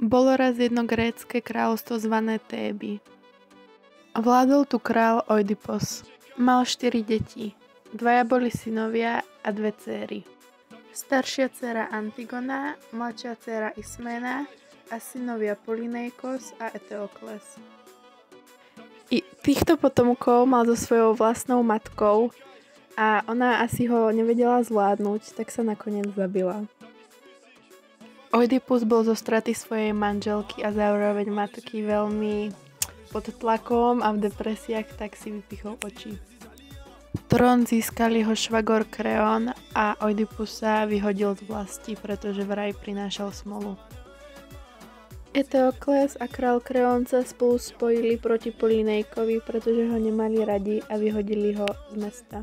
Bolo raz jedno grécke kráľovstvo zvané Téby. Vládol tu král Oidipos. Mal 4 deti. 2 boli synovia a 2 céry. Staršia dcéra Antigona, mladšia dcéra Isména a synovia Polyneikos a Eteokles. I týchto potomkov mal so svojou vlastnou matkou a ona asi ho nevedela zvládnuť, tak sa nakoniec zabila. Oidipus bol zo straty svojej manželky a zároveň matky veľmi pod tlakom a v depresiách, tak si vypichol oči. Trón získal jeho švagor Kreón a Oidipus sa vyhodil z vlasti, pretože vraj prinášal smolu. Eteokles a král Kreón sa spolu spojili proti Polyneikovi, pretože ho nemali radi a vyhodili ho z mesta.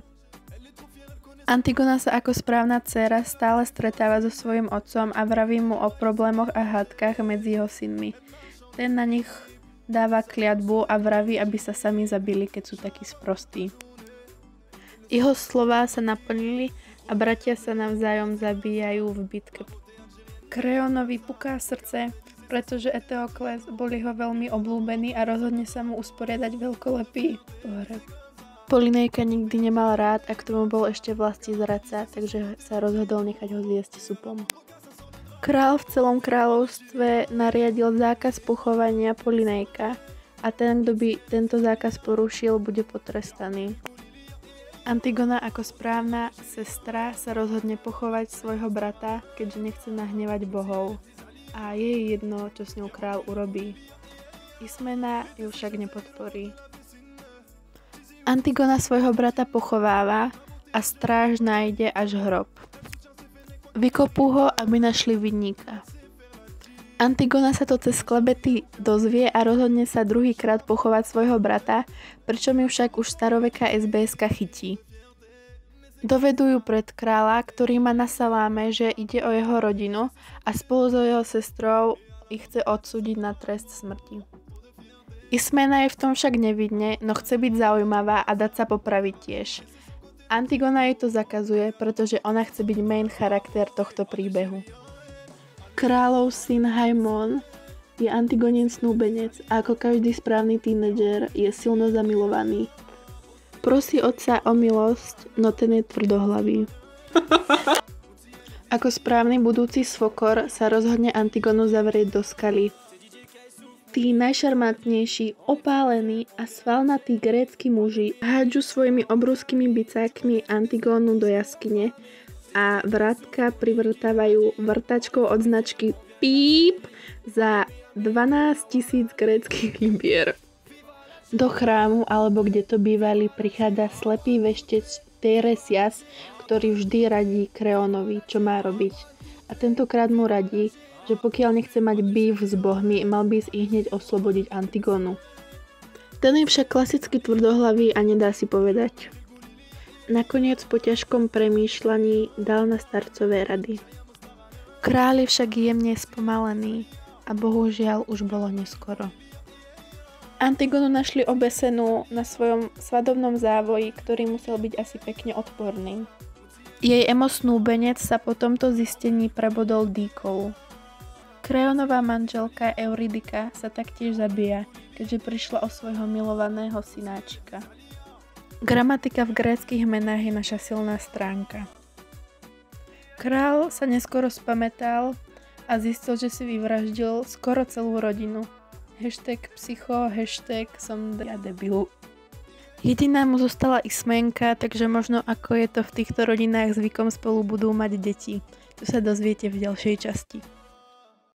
Antigona sa ako správna dcéra stále stretáva so svojím otcom a vraví mu o problémoch a hádkach medzi jeho synmi. Ten na nich dáva kliatbu a vraví, aby sa sami zabili, keď sú takí sprostí. Jeho slová sa naplnili a bratia sa navzájom zabíjajú v bitke. Kreónovi puká srdce, pretože Eteokles bol jeho veľmi obľúbený a rozhodne sa mu usporiadať veľkolepý pohreb. Polyneika nikdy nemal rád a k tomu bol ešte vlasti zradca, takže sa rozhodol nechať ho zjesť supom. Král v celom kráľovstve nariadil zákaz pochovania Polyneika a ten, kto by tento zákaz porušil, bude potrestaný. Antigona ako správna sestra sa rozhodne pochovať svojho brata, keďže nechce nahnevať bohov. A je jedno, čo s ňou král urobí. Ismena ju však nepodporí. Antigona svojho brata pochováva a stráž nájde až hrob. Vykopú ho, aby našli vinníka. Antigona sa to cez klebety dozvie a rozhodne sa druhýkrát pochovať svojho brata, pričom ju však už staroveká SBS-ka chytí. Dovedú ju pred kráľa, ktorý má na saláme, že ide o jeho rodinu a spolu so jeho sestrou ich chce odsúdiť na trest smrti. Isména je v tom však nevidne, no chce byť zaujímavá a dať sa popraviť tiež. Antigona jej to zakazuje, pretože ona chce byť main charakter tohto príbehu. Kráľov syn Haimon je Antigonin snúbenec a ako každý správny tínedžer je silno zamilovaný. Prosí otca o milosť, no ten je tvrdohlavý. Ako správny budúci svokor sa rozhodne Antigonu zavrieť do skaly. Tí najšarmantnejší, opálení a svalnatí grécki muži hádžu svojimi obrovskými bicákmi Antigónu do jaskyne a vrátka privrtávajú vrtačkou od značky PÍP za 12 000 gréckych libier. Do chrámu, alebo kde to bývali, prichádza slepý veštec Teiresias, ktorý vždy radí Kreónovi, čo má robiť. A tentokrát mu radí, že pokiaľ nechce mať býv s bohmi, mal by ísť hneď oslobodiť Antigonu. Ten je však klasicky tvrdohlavý a nedá si povedať. Nakoniec po ťažkom premýšľaní dal na starcové rady. Kráľ je však jemne spomalený a bohužiaľ už bolo neskoro. Antigonu našli obesenú na svojom svadobnom závoji, ktorý musel byť asi pekne odporný. Jej snúbenec sa po tomto zistení prebodol dýkou. Kreónová manželka Eurydika sa taktiež zabíja, keďže prišla o svojho milovaného synáčika. Gramatika v gréckych menách je naša silná stránka. Král sa neskoro spamätal a zistil, že si vyvraždil skoro celú rodinu. #psycho, #som debil. Jediná mu zostala Isménka, takže možno ako je to v týchto rodinách zvykom spolu budú mať deti. To sa dozviete v ďalšej časti.